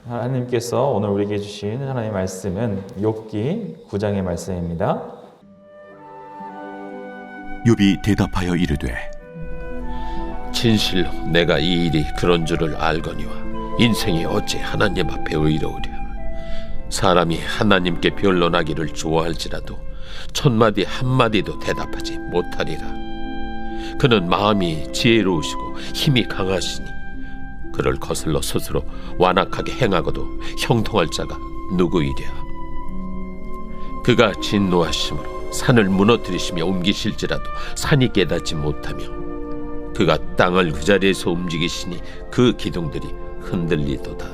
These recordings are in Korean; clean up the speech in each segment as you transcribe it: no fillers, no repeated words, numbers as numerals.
하나님께서 오늘 우리에게 주신 하나님의 말씀은 욥기 9장의 말씀입니다. 욥이 대답하여 이르되 진실로 내가 이 일이 그런 줄을 알거니와 인생이 어찌 하나님 앞에 의로우랴. 사람이 하나님께 변론하기를 좋아할지라도 천마디 한마디도 대답하지 못하리라. 그는 마음이 지혜로우시고 힘이 강하시니 그를 거슬러 스스로 완악하게 행하고도 형통할 자가 누구이랴. 그가 진노하심으로 산을 무너뜨리시며 옮기실지라도 산이 깨닫지 못하며 그가 땅을 그 자리에서 움직이시니 그 기둥들이 흔들리도다.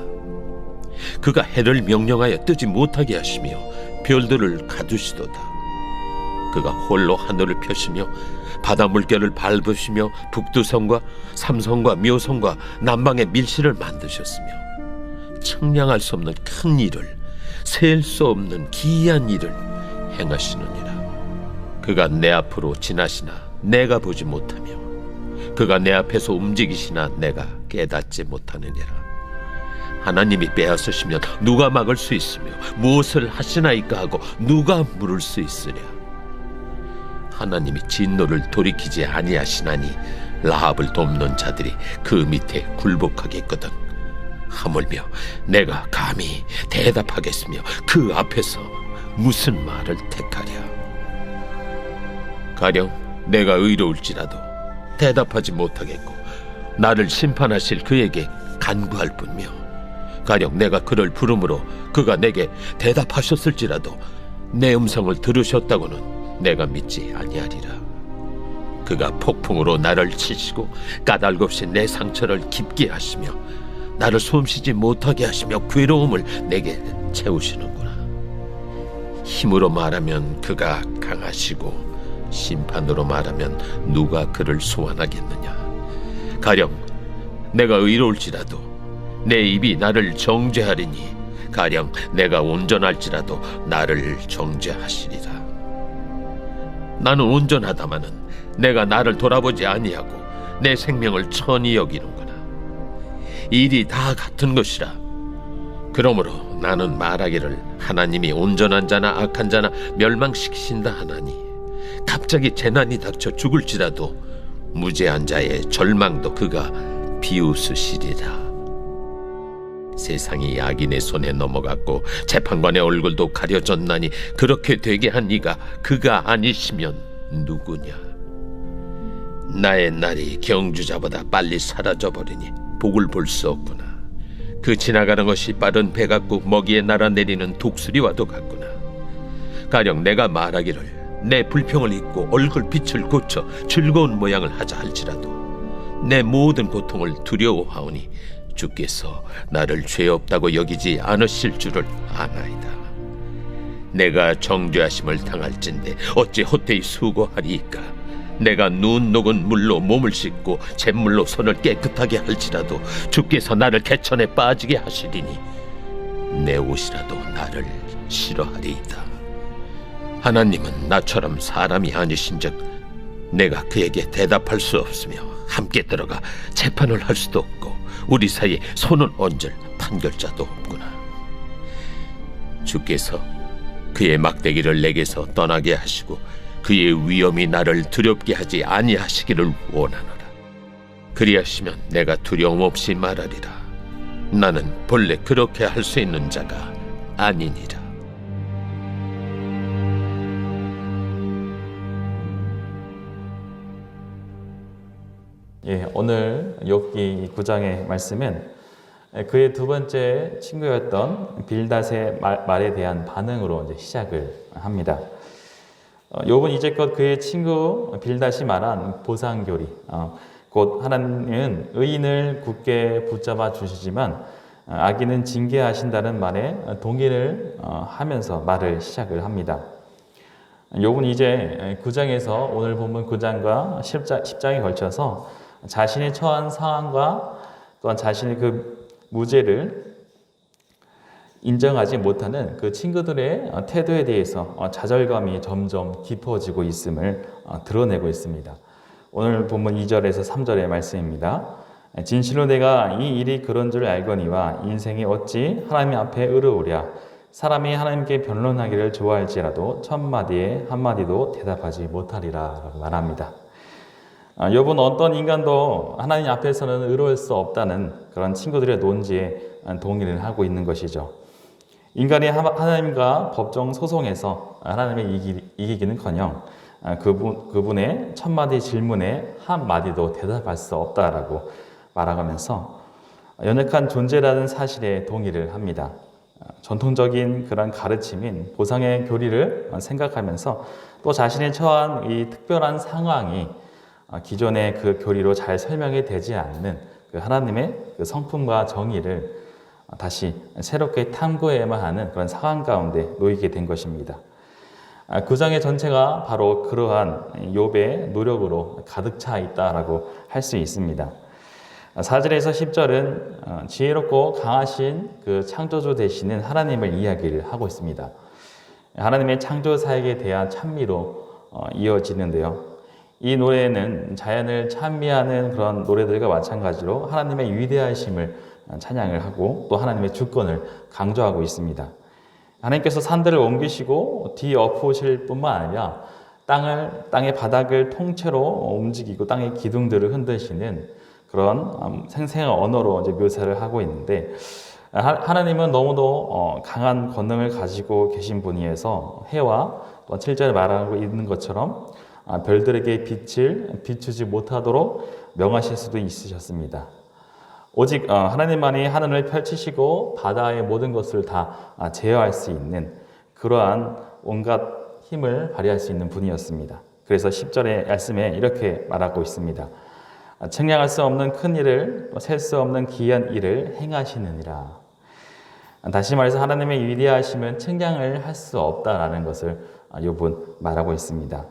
그가 해를 명령하여 뜨지 못하게 하시며 별들을 가두시도다. 그가 홀로 하늘을 펴시며 바다 물결을 밟으시며 북두성과 삼성과 묘성과 남방의 밀실을 만드셨으며 측량할 수 없는 큰 일을 셀 수 없는 기이한 일을 행하시느니라. 그가 내 앞으로 지나시나 내가 보지 못하며 그가 내 앞에서 움직이시나 내가 깨닫지 못하느니라. 하나님이 빼앗으시면 누가 막을 수 있으며 무엇을 하시나이까 하고 누가 물을 수 있으랴. 하나님이 진노를 돌이키지 아니하시나니 라합을 돕는 자들이 그 밑에 굴복하겠거든. 하물며 내가 감히 대답하겠으며 그 앞에서 무슨 말을 택하랴. 가령 내가 의로울지라도 대답하지 못하겠고 나를 심판하실 그에게 간구할 뿐이며 가령 내가 그를 부름으로 그가 내게 대답하셨을지라도 내 음성을 들으셨다고는 내가 믿지 아니하리라. 그가 폭풍으로 나를 치시고 까닭없이 내 상처를 깊게 하시며 나를 숨쉬지 못하게 하시며 괴로움을 내게 채우시는구나. 힘으로 말하면 그가 강하시고 심판으로 말하면 누가 그를 소환하겠느냐. 가령 내가 의로울지라도 내 입이 나를 정죄하리니 가령 내가 온전할지라도 나를 정죄하시리라. 나는 온전하다마는 내가 나를 돌아보지 아니하고 내 생명을 천히 여기는구나. 일이 다 같은 것이라. 그러므로 나는 말하기를 하나님이 온전한 자나 악한 자나 멸망시키신다 하나니 갑자기 재난이 닥쳐 죽을지라도 무죄한 자의 절망도 그가 비웃으시리라. 세상이 악인의 손에 넘어갔고 재판관의 얼굴도 가려졌나니 그렇게 되게 한 이가 그가 아니시면 누구냐. 나의 날이 경주자보다 빨리 사라져버리니 복을 볼 수 없구나. 그 지나가는 것이 빠른 배 같고 먹이에 날아내리는 독수리와도 같구나. 가령 내가 말하기를 내 불평을 잊고 얼굴빛을 고쳐 즐거운 모양을 하자 할지라도 내 모든 고통을 두려워하오니 주께서 나를 죄 없다고 여기지 않으실 줄을 아나이다. 내가 정죄하심을 당할진대 어찌 헛되이 수고하리이까. 내가 눈 녹은 물로 몸을 씻고 잿물로 손을 깨끗하게 할지라도 주께서 나를 개천에 빠지게 하시리니 내 옷이라도 나를 싫어하리이다. 하나님은 나처럼 사람이 아니신즉 내가 그에게 대답할 수 없으며 함께 들어가 재판을 할 수도 없고 우리 사이에 손을 얹을 판결자도 없구나. 주께서 그의 막대기를 내게서 떠나게 하시고 그의 위엄이 나를 두렵게 하지 아니하시기를 원하노라. 그리하시면 내가 두려움 없이 말하리라. 나는 본래 그렇게 할 수 있는 자가 아니니라. 오늘 욥기 9장의 말씀은 그의 두 번째 친구였던 빌닷의 말에 대한 반응으로 이제 시작을 합니다. 욥은 이제껏 그의 친구 빌닷이 말한 보상교리, 곧 하나님은 의인을 굳게 붙잡아 주시지만 악인은 징계하신다는 말에 동의를 하면서 말을 시작을 합니다. 욥은 이제 9장에서 오늘 본문 9장과 10장에 걸쳐서 자신이 처한 상황과 또한 자신의 그 무죄를 인정하지 못하는 그 친구들의 태도에 대해서 좌절감이 점점 깊어지고 있음을 드러내고 있습니다. 오늘 본문 2절에서 3절의 말씀입니다. 진실로 내가 이 일이 그런 줄 알거니와 인생이 어찌 하나님 앞에 의로우랴. 사람이 하나님께 변론하기를 좋아할지라도 천마디에 한마디도 대답하지 못하리라 라고 말합니다. 욥은 어떤 인간도 하나님 앞에서는 의로울 수 없다는 그런 친구들의 논지에 동의를 하고 있는 것이죠. 인간이 하나님과 법정 소송에서 하나님을 이기기는커녕 그분의 천마디 질문에 한마디도 대답할 수 없다라고 말하면서 연약한 존재라는 사실에 동의를 합니다. 전통적인 그런 가르침인 보상의 교리를 생각하면서 또 자신이 처한 이 특별한 상황이 기존의 그 교리로 잘 설명이 되지 않는 그 하나님의 그 성품과 정의를 다시 새롭게 탐구해야만 하는 그런 상황 가운데 놓이게 된 것입니다. 구장의 전체가 바로 그러한 욥의 노력으로 가득 차 있다라고 할 수 있습니다. 4절에서 10절은 지혜롭고 강하신 그 창조주 되시는 하나님을 이야기를 하고 있습니다. 하나님의 창조 사역에 대한 찬미로 이어지는데요. 이 노래는 자연을 찬미하는 그런 노래들과 마찬가지로 하나님의 위대하심을 찬양을 하고 또 하나님의 주권을 강조하고 있습니다. 하나님께서 산들을 옮기시고 뒤엎으실 뿐만 아니라 땅의 바닥을 통째로 움직이고 땅의 기둥들을 흔드시는 그런 생생한 언어로 이제 묘사를 하고 있는데 하나님은 너무도 강한 권능을 가지고 계신 분이어서 해와 또 7절에 말하고 있는 것처럼 별들에게 빛을 비추지 못하도록 명하실 수도 있으셨습니다. 오직 하나님만이 하늘을 펼치시고 바다의 모든 것을 다 제어할 수 있는 그러한 온갖 힘을 발휘할 수 있는 분이었습니다. 그래서 10절의 말씀에 이렇게 말하고 있습니다. 측량할 수 없는 큰 일을 셀 수 없는 기이한 일을 행하시느니라. 다시 말해서 하나님의 위대하심은 측량을 할 수 없다라는 것을 욥은 말하고 있습니다.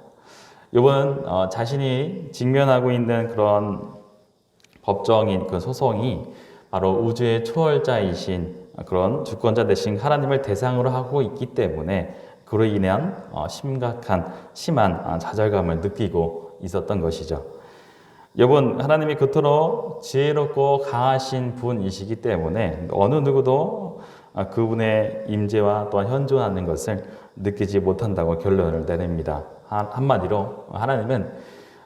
욥은 자신이 직면하고 있는 그런 법정인 그 소송이 바로 우주의 초월자이신 그런 주권자 되신 하나님을 대상으로 하고 있기 때문에 그로 인한 심한 좌절감을 느끼고 있었던 것이죠. 욥은 하나님이 그토록 지혜롭고 강하신 분이시기 때문에 어느 누구도 그분의 임재와 또한 현존하는 것을 느끼지 못한다고 결론을 내립니다. 한마디로 하나님은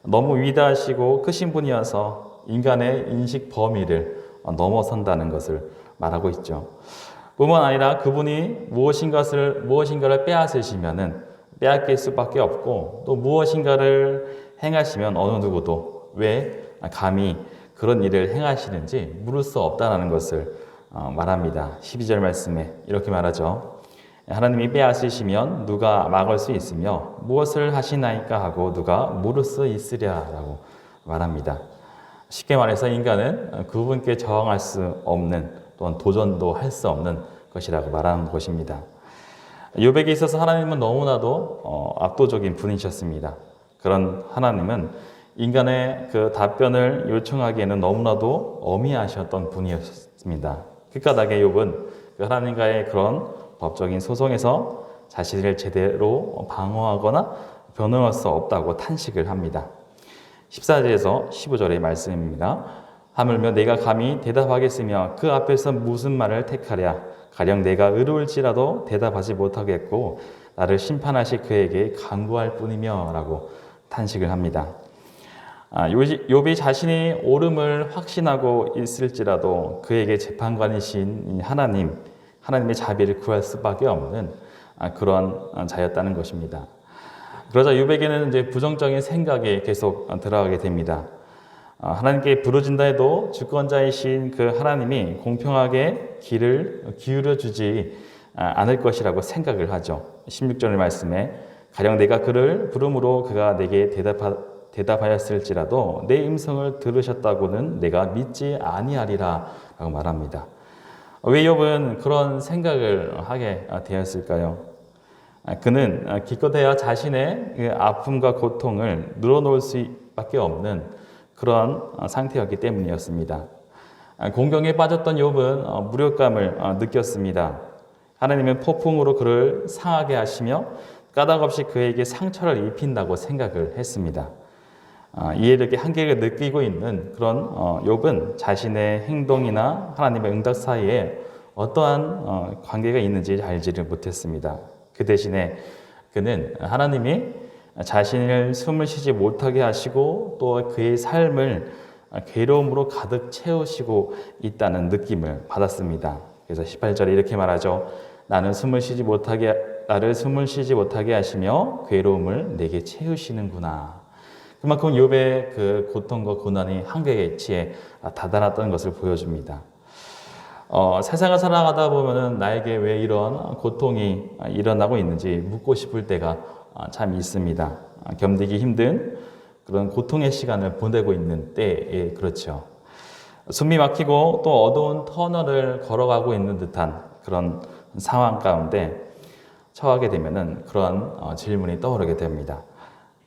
너무 위대하시고 크신 분이어서 인간의 인식 범위를 넘어선다는 것을 말하고 있죠. 뿐만 아니라 그분이 무엇인가를 빼앗으시면은 빼앗길 수밖에 없고 또 무엇인가를 행하시면 어느 누구도 왜 감히 그런 일을 행하시는지 물을 수 없다는 것을 말합니다. 12절 말씀에 이렇게 말하죠. 하나님이 빼앗으시면 누가 막을 수 있으며 무엇을 하시나이까 하고 누가 물을 수 있으랴라고 말합니다. 쉽게 말해서 인간은 그분께 저항할 수 없는 또한 도전도 할 수 없는 것이라고 말하는 것입니다. 욥에게 있어서 하나님은 너무나도 압도적인 분이셨습니다. 그런 하나님은 인간의 그 답변을 요청하기에는 너무나도 어미하셨던 분이었습니다. 그 까닭에 욥은 하나님과의 그런 법적인 소송에서 자신을 제대로 방어하거나 변호할 수 없다고 탄식을 합니다. 14절에서 15절의 말씀입니다. 하물며 내가 감히 대답하겠으며 그 앞에서 무슨 말을 택하랴. 가령 내가 의로울지라도 대답하지 못하겠고 나를 심판하실 그에게 간구할 뿐이며 라고 탄식을 합니다. 욥이 자신이 옳음을 확신하고 있을지라도 그에게 재판관이신 하나님의 자비를 구할 수밖에 없는 그런 자였다는 것입니다. 그러자 욥에게는 이제 부정적인 생각에 계속 들어가게 됩니다. 하나님께 부르진다 해도 주권자이신 그 하나님이 공평하게 길을 기울여 주지 않을 것이라고 생각을 하죠. 16절 말씀에 가령 내가 그를 부름으로 그가 내게 대답하였을지라도 내 음성을 들으셨다고는 내가 믿지 아니하리라 라고 말합니다. 왜 욥은 그런 생각을 하게 되었을까요? 그는 기껏해야 자신의 아픔과 고통을 늘어놓을 수밖에 없는 그런 상태였기 때문이었습니다. 공경에 빠졌던 욥은 무력감을 느꼈습니다. 하나님은 폭풍으로 그를 상하게 하시며 까닭없이 그에게 상처를 입힌다고 생각을 했습니다. 이해력의 한계를 느끼고 있는 그런 욥은 자신의 행동이나 하나님의 응답 사이에 어떠한 관계가 있는지 알지를 못했습니다. 그 대신에 그는 하나님이 자신을 숨을 쉬지 못하게 하시고 또 그의 삶을 괴로움으로 가득 채우시고 있다는 느낌을 받았습니다. 그래서 18절에 이렇게 말하죠. 나를 숨을 쉬지 못하게 하시며 괴로움을 내게 채우시는구나. 그만큼 욥의 그 고통과 고난이 한계치에 다다랐던 것을 보여줍니다. 세상을 살아가다 보면은 나에게 왜 이런 고통이 일어나고 있는지 묻고 싶을 때가 참 있습니다. 견디기 힘든 그런 고통의 시간을 보내고 있는 때에 그렇죠. 숨이 막히고 또 어두운 터널을 걸어가고 있는 듯한 그런 상황 가운데 처하게 되면은 그런 질문이 떠오르게 됩니다.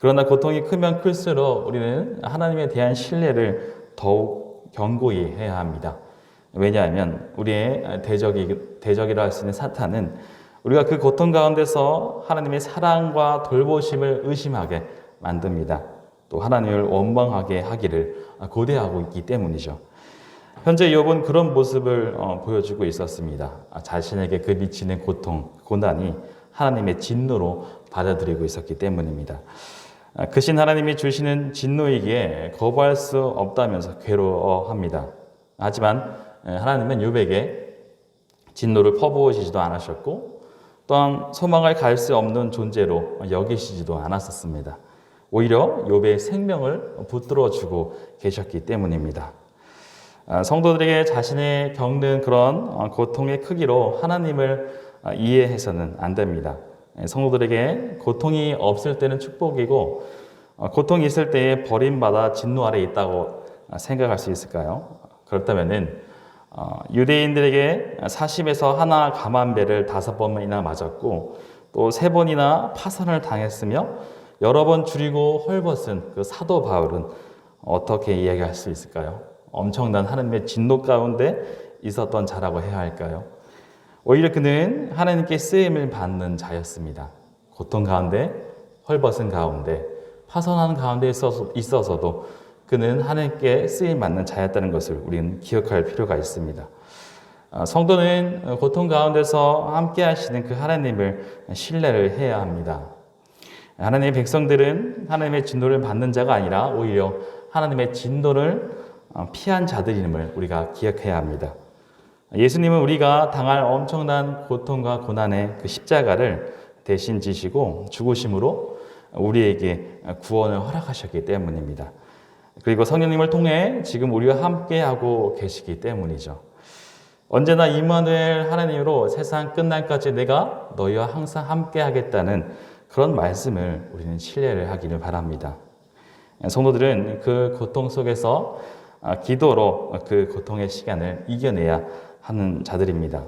그러나 고통이 크면 클수록 우리는 하나님에 대한 신뢰를 더욱 견고히 해야 합니다. 왜냐하면 우리의 대적이라 할 수 있는 사탄은 우리가 그 고통 가운데서 하나님의 사랑과 돌보심을 의심하게 만듭니다. 또 하나님을 원망하게 하기를 고대하고 있기 때문이죠. 현재 욥은 그런 모습을 보여주고 있었습니다. 자신에게 그 미치는 고통, 고난이 하나님의 진노로 받아들이고 있었기 때문입니다. 크신 하나님이 주시는 진노이기에 거부할 수 없다면서 괴로워합니다. 하지만 하나님은 욥에게 진노를 퍼부으시지도 않으셨고 또한 소망을 갈 수 없는 존재로 여기시지도 않았었습니다. 오히려 욥의 생명을 붙들어주고 계셨기 때문입니다. 성도들에게 자신이 겪는 그런 고통의 크기로 하나님을 이해해서는 안 됩니다. 성도들에게 고통이 없을 때는 축복이고 고통이 있을 때에 버림받아 진노 아래 있다고 생각할 수 있을까요? 그렇다면은 유대인들에게 사십에서 하나 감한배를 5번이나 맞았고 또 3번이나 파선을 당했으며 여러 번 줄이고 헐벗은 그 사도 바울은 어떻게 이야기할 수 있을까요? 엄청난 하나님의 진노 가운데 있었던 자라고 해야 할까요? 오히려 그는 하나님께 쓰임을 받는 자였습니다. 고통 가운데, 헐벗은 가운데, 파선한 가운데 있어서도 그는 하나님께 쓰임 받는 자였다는 것을 우리는 기억할 필요가 있습니다. 성도는 고통 가운데서 함께 하시는 그 하나님을 신뢰를 해야 합니다. 하나님의 백성들은 하나님의 진노를 받는 자가 아니라 오히려 하나님의 진노를 피한 자들임을 우리가 기억해야 합니다. 예수님은 우리가 당할 엄청난 고통과 고난의 그 십자가를 대신 지시고 죽으심으로 우리에게 구원을 허락하셨기 때문입니다. 그리고 성령님을 통해 지금 우리와 함께하고 계시기 때문이죠. 언제나 임마누엘 하나님으로 세상 끝날까지 내가 너희와 항상 함께하겠다는 그런 말씀을 우리는 신뢰를 하기를 바랍니다. 성도들은 그 고통 속에서 기도로 그 고통의 시간을 이겨내야 하는 자들입니다.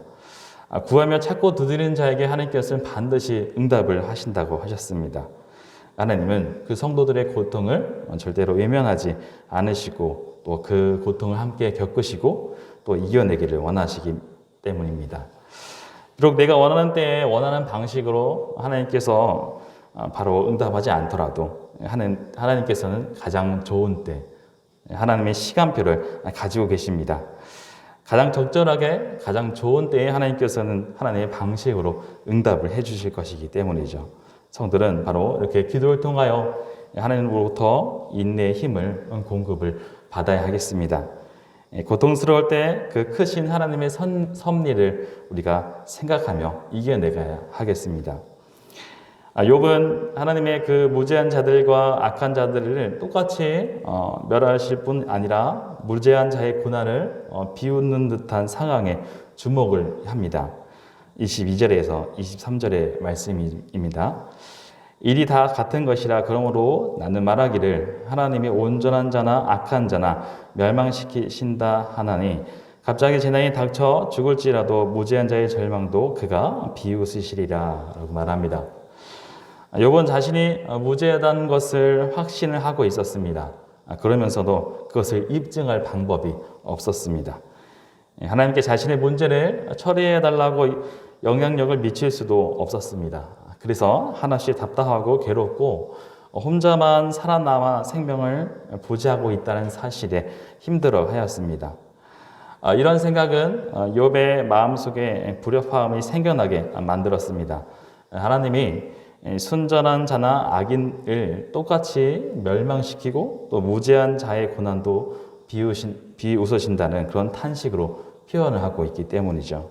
구하며 찾고 두드리는 자에게 하나님께서는 반드시 응답을 하신다고 하셨습니다. 하나님은 그 성도들의 고통을 절대로 외면하지 않으시고 또 그 고통을 함께 겪으시고 또 이겨내기를 원하시기 때문입니다. 비록 내가 원하는 때에 원하는 방식으로 하나님께서 바로 응답하지 않더라도 하나님께서는 가장 좋은 때 하나님의 시간표를 가지고 계십니다. 가장 적절하게 가장 좋은 때에 하나님께서는 하나님의 방식으로 응답을 해주실 것이기 때문이죠. 성들은 바로 이렇게 기도를 통하여 하나님으로부터 인내의 힘을 공급을 받아야 하겠습니다. 고통스러울 때 그 크신 하나님의 섭리를 우리가 생각하며 이겨내가야 하겠습니다. 욥은 하나님의 그 무죄한 자들과 악한 자들을 똑같이 멸하실 뿐 아니라 무죄한 자의 고난을 비웃는 듯한 상황에 주목을 합니다. 22절에서 23절의 말씀입니다. 일이 다 같은 것이라 그러므로 나는 말하기를 하나님이 온전한 자나 악한 자나 멸망시키신다 하나니 갑자기 재난이 닥쳐 죽을지라도 무죄한 자의 절망도 그가 비웃으시리라 라고 말합니다. 욥은 자신이 무죄하다는 것을 확신을 하고 있었습니다. 그러면서도 그것을 입증할 방법이 없었습니다. 하나님께 자신의 문제를 처리해달라고 영향력을 미칠 수도 없었습니다. 그래서 하나씩 답답하고 괴롭고 혼자만 살아남아 생명을 보지하고 있다는 사실에 힘들어하였습니다. 이런 생각은 욥의 마음속에 불협화음이 생겨나게 만들었습니다. 하나님이 순전한 자나 악인을 똑같이 멸망시키고 또 무죄한 자의 고난도 비웃으신다는 그런 탄식으로 표현을 하고 있기 때문이죠.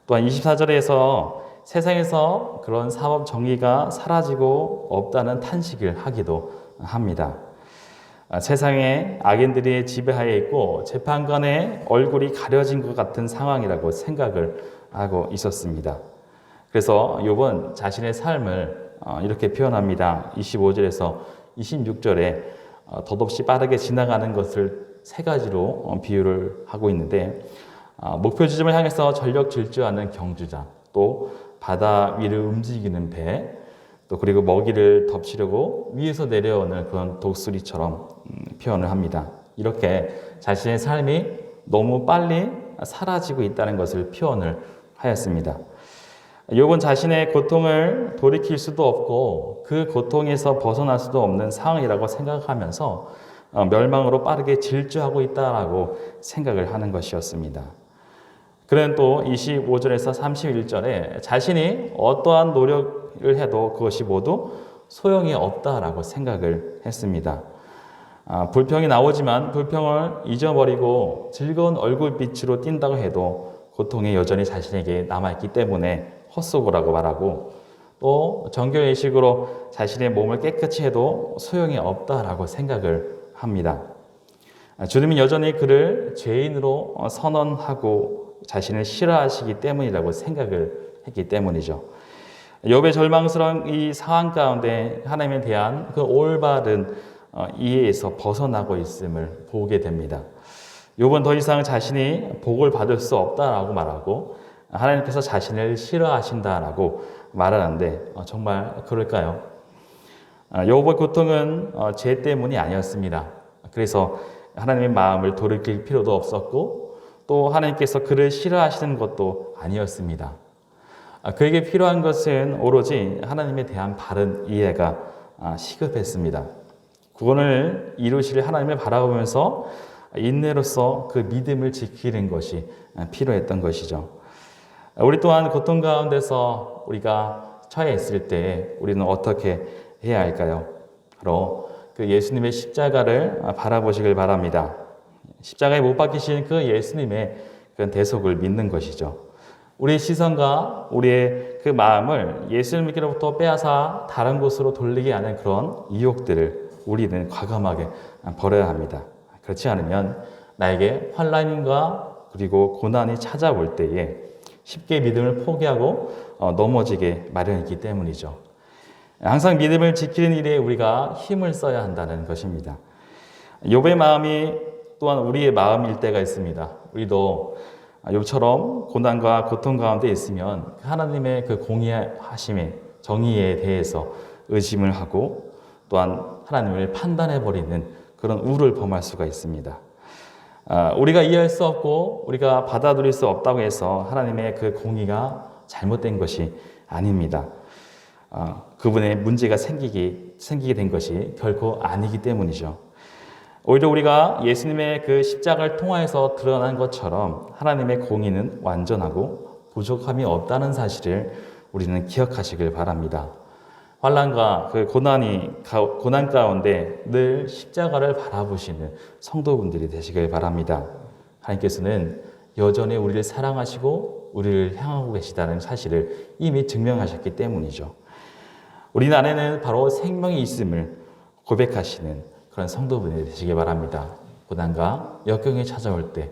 또한 24절에서 세상에서 그런 사법 정의가 사라지고 없다는 탄식을 하기도 합니다. 세상에 악인들이 지배하에 있고 재판관의 얼굴이 가려진 것 같은 상황이라고 생각을 하고 있었습니다. 그래서 욥은 자신의 삶을 이렇게 표현합니다. 25절에서 26절에 덧없이 빠르게 지나가는 것을 세 가지로 비유를 하고 있는데, 목표 지점을 향해서 전력 질주하는 경주자, 또 바다 위를 움직이는 배, 또 그리고 먹이를 덮치려고 위에서 내려오는 그런 독수리처럼 표현을 합니다. 이렇게 자신의 삶이 너무 빨리 사라지고 있다는 것을 표현을 하였습니다. 욥은 자신의 고통을 돌이킬 수도 없고 그 고통에서 벗어날 수도 없는 상황이라고 생각하면서 멸망으로 빠르게 질주하고 있다라고 생각을 하는 것이었습니다. 그는 또 25절에서 31절에 자신이 어떠한 노력을 해도 그것이 모두 소용이 없다라고 생각을 했습니다. 불평이 나오지만 불평을 잊어버리고 즐거운 얼굴빛으로 뛴다고 해도 고통이 여전히 자신에게 남아있기 때문에 헛소고라고 말하고, 또 정결의식으로 자신의 몸을 깨끗이 해도 소용이 없다라고 생각을 합니다. 주님은 여전히 그를 죄인으로 선언하고 자신을 싫어하시기 때문이라고 생각을 했기 때문이죠. 욥의 절망스러운 이 상황 가운데 하나님에 대한 그 올바른 이해에서 벗어나고 있음을 보게 됩니다. 욥은 더 이상 자신이 복을 받을 수 없다라고 말하고 하나님께서 자신을 싫어하신다라고 말하는데 정말 그럴까요? 욥의 고통은 죄 때문이 아니었습니다. 그래서 하나님의 마음을 돌이킬 필요도 없었고 또 하나님께서 그를 싫어하시는 것도 아니었습니다. 그에게 필요한 것은 오로지 하나님에 대한 바른 이해가 시급했습니다. 구원을 이루실 하나님을 바라보면서 인내로서 그 믿음을 지키는 것이 필요했던 것이죠. 우리 또한 고통 가운데서 우리가 처해 있을 때 우리는 어떻게 해야 할까요? 바로 그 예수님의 십자가를 바라보시길 바랍니다. 십자가에 못 박히신 그 예수님의 그 대속을 믿는 것이죠. 우리의 시선과 우리의 그 마음을 예수님께로부터 빼앗아 다른 곳으로 돌리게 하는 그런 유혹들을 우리는 과감하게 버려야 합니다. 그렇지 않으면 나에게 환난과 그리고 고난이 찾아올 때에 쉽게 믿음을 포기하고 넘어지게 마련이기 때문이죠. 항상 믿음을 지키는 일에 우리가 힘을 써야 한다는 것입니다. 욥의 마음이 또한 우리의 마음일 때가 있습니다. 우리도 욥처럼 고난과 고통 가운데 있으면 하나님의 그 공의하심의 정의에 대해서 의심을 하고 또한 하나님을 판단해버리는 그런 우를 범할 수가 있습니다. 우리가 이해할 수 없고 우리가 받아들일 수 없다고 해서 하나님의 그 공의가 잘못된 것이 아닙니다. 그분의 문제가 생기게 된 것이 결코 아니기 때문이죠. 오히려 우리가 예수님의 그 십자가를 통하여서 드러난 것처럼 하나님의 공의는 완전하고 부족함이 없다는 사실을 우리는 기억하시길 바랍니다. 환난과 그 고난 가운데 늘 십자가를 바라보시는 성도분들이 되시길 바랍니다. 하나님께서는 여전히 우리를 사랑하시고 우리를 향하고 계시다는 사실을 이미 증명하셨기 때문이죠. 우리 안에는 바로 생명이 있음을 고백하시는 그런 성도분이 되시길 바랍니다. 고난과 역경이 찾아올 때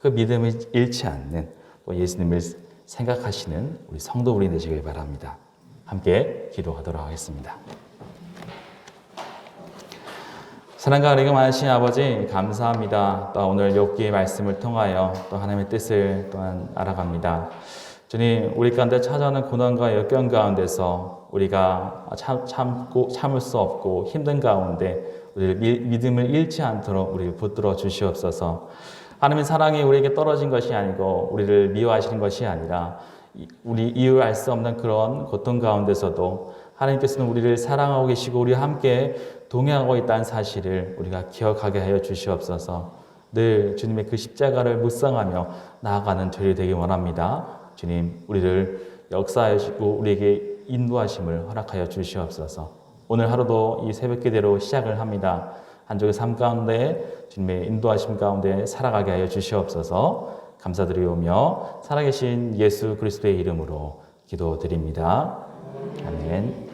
그 믿음을 잃지 않는 또 예수님을 생각하시는 우리 성도분이 되시길 바랍니다. 함께 기도하도록 하겠습니다. 사랑과 은혜가 많으신 아버지 감사합니다. 또 오늘 욥기의 말씀을 통하여 또 하나님의 뜻을 또한 알아갑니다. 주님, 우리 가운데 찾아오는 고난과 역경 가운데서 우리가 참을 수 없고 힘든 가운데 우리를 믿음을 잃지 않도록 우리를 붙들어 주시옵소서. 하나님의 사랑이 우리에게 떨어진 것이 아니고 우리를 미워하시는 것이 아니라 우리 이유 알 수 없는 그런 고통 가운데서도 하나님께서는 우리를 사랑하고 계시고 우리와 함께 동행하고 있다는 사실을 우리가 기억하게 하여 주시옵소서. 늘 주님의 그 십자가를 묵상하며 나아가는 저희 되기 원합니다. 주님, 우리를 역사하시고 우리에게 인도하심을 허락하여 주시옵소서. 오늘 하루도 이 새벽 기도로 시작을 합니다. 한 주의 삶 가운데 주님의 인도하심 가운데 살아가게 하여 주시옵소서. 감사드리오며 살아계신 예수 그리스도의 이름으로 기도드립니다. 아멘.